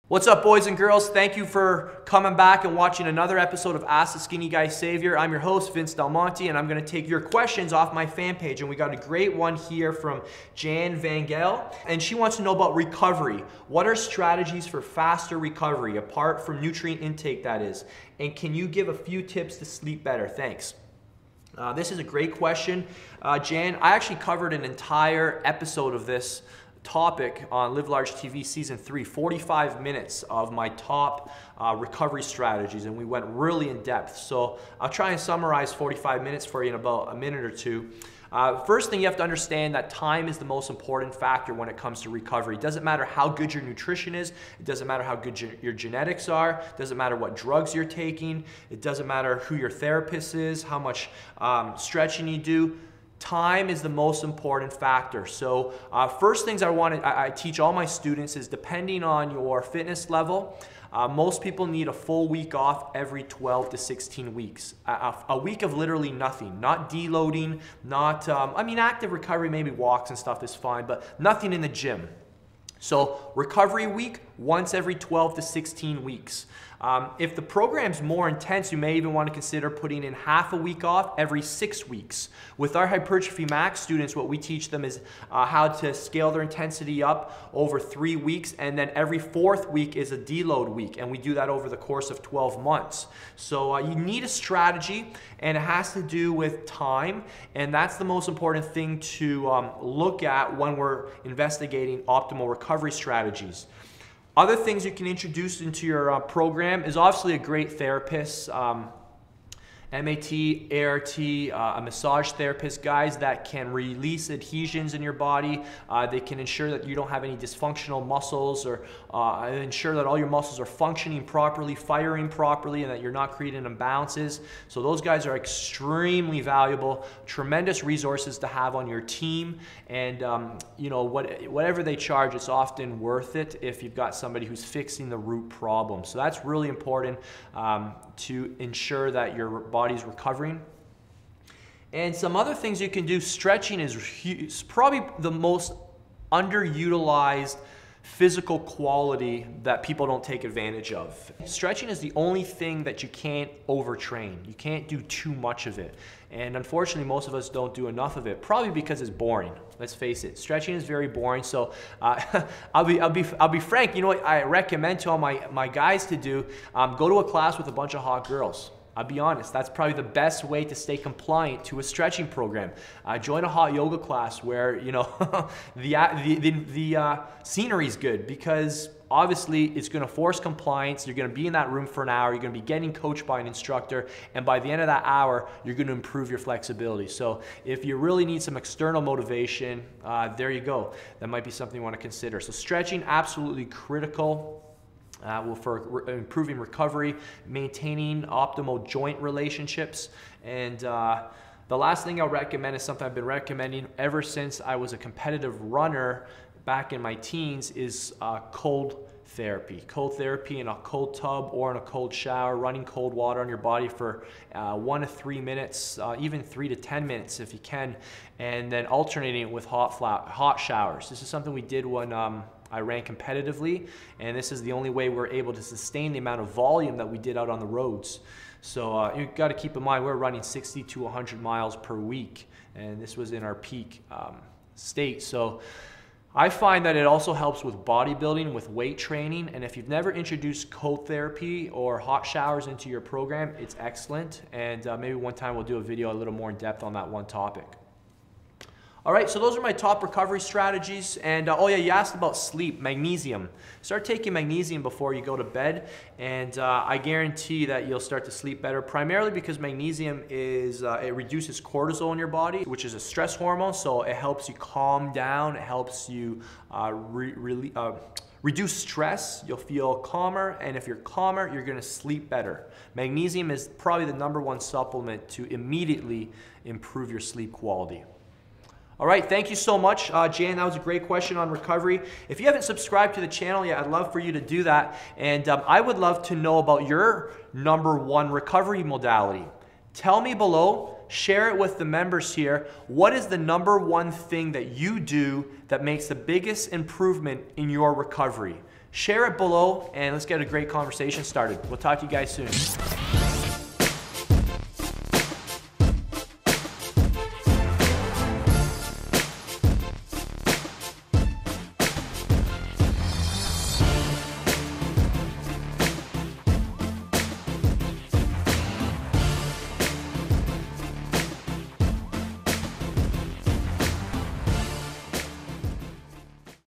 What's up, boys and girls? Thank you for coming back and watching another episode of Ask the Skinny Guy Savior. I'm your host, Vince Del Monte, and I'm going to take your questions off my fan page. And we got a great one here from Jan Vangel, and she wants to know about recovery. What are strategies for faster recovery, apart from nutrient intake, that is? And can you give a few tips to sleep better? Thanks. This is a great question, Jan. I actually covered an entire episode of this topic on Live Large TV Season 3, 45 minutes of my top recovery strategies, and we went really in depth. So I'll try and summarize 45 minutes for you in about a minute or two. First thing, you have to understand that time is the most important factor when it comes to recovery. It doesn't matter how good your nutrition is, it doesn't matter how good your genetics are, it doesn't matter what drugs you're taking, it doesn't matter who your therapist is, how much stretching you do. Time is the most important factor. So first things I teach all my students is, depending on your fitness level, most people need a full week off every 12 to 16 weeks. A week of literally nothing, not deloading, not, active recovery, maybe walks and stuff is fine, but nothing in the gym. So recovery week, once every 12 to 16 weeks. If the program's more intense, you may even want to consider putting in half a week off every 6 weeks. With our Hypertrophy Max students, what we teach them is how to scale their intensity up over 3 weeks, and then every 4th week is a deload week, and we do that over the course of 12 months. So you need a strategy, and it has to do with time, and that's the most important thing to look at when we're investigating optimal recovery strategies. Other things you can introduce into your program is obviously a great therapist, MAT, ART, a massage therapist, guys that can release adhesions in your body. They can ensure that you don't have any dysfunctional muscles, or ensure that all your muscles are functioning properly, firing properly, and that you're not creating imbalances. So those guys are extremely valuable, tremendous resources to have on your team. And whatever they charge, it's often worth it if you've got somebody who's fixing the root problem. So that's really important to ensure that your body's recovering. And some other things you can do, stretching is probably the most underutilized physical quality that people don't take advantage of. Stretching is the only thing that you can't overtrain. You can't do too much of it. And unfortunately, most of us don't do enough of it, probably because it's boring. Let's face it, stretching is very boring. So I'll be frank, you know what I recommend to all my guys to do? Go to a class with a bunch of hot girls. I'll be honest, that's probably the best way to stay compliant to a stretching program. Join a hot yoga class where, the scenery is good, because obviously it's going to force compliance. You're going to be in that room for an hour. You're going to be getting coached by an instructor. And by the end of that hour, you're going to improve your flexibility. So if you really need some external motivation, there you go. That might be something you want to consider. So stretching, absolutely critical. For improving recovery, maintaining optimal joint relationships. And the last thing I'll recommend is something I've been recommending ever since I was a competitive runner back in my teens, is cold therapy. Cold therapy in a cold tub or in a cold shower, running cold water on your body for 1 to 3 minutes, even 3 to 10 minutes if you can, and then alternating it with hot showers. This is something we did when I ran competitively, and this is the only way we're able to sustain the amount of volume that we did out on the roads. So you've got to keep in mind, we're running 60 to 100 miles per week, and this was in our peak state. So I find that it also helps with bodybuilding, with weight training, and if you've never introduced cold therapy or hot showers into your program, it's excellent. And maybe one time we'll do a video a little more in depth on that one topic. All right, so those are my top recovery strategies. And oh yeah, you asked about sleep, magnesium. Start taking magnesium before you go to bed, and I guarantee that you'll start to sleep better, primarily because magnesium it reduces cortisol in your body, which is a stress hormone, so it helps you calm down, it helps you reduce stress. You'll feel calmer, and if you're calmer, you're gonna sleep better. Magnesium is probably the #1 supplement to immediately improve your sleep quality. All right, thank you so much, Jan. That was a great question on recovery. If you haven't subscribed to the channel yet, I'd love for you to do that. And I would love to know about your #1 recovery modality. Tell me below, share it with the members here. What is the #1 thing that you do that makes the biggest improvement in your recovery? share it below, and let's get a great conversation started. We'll talk to you guys soon.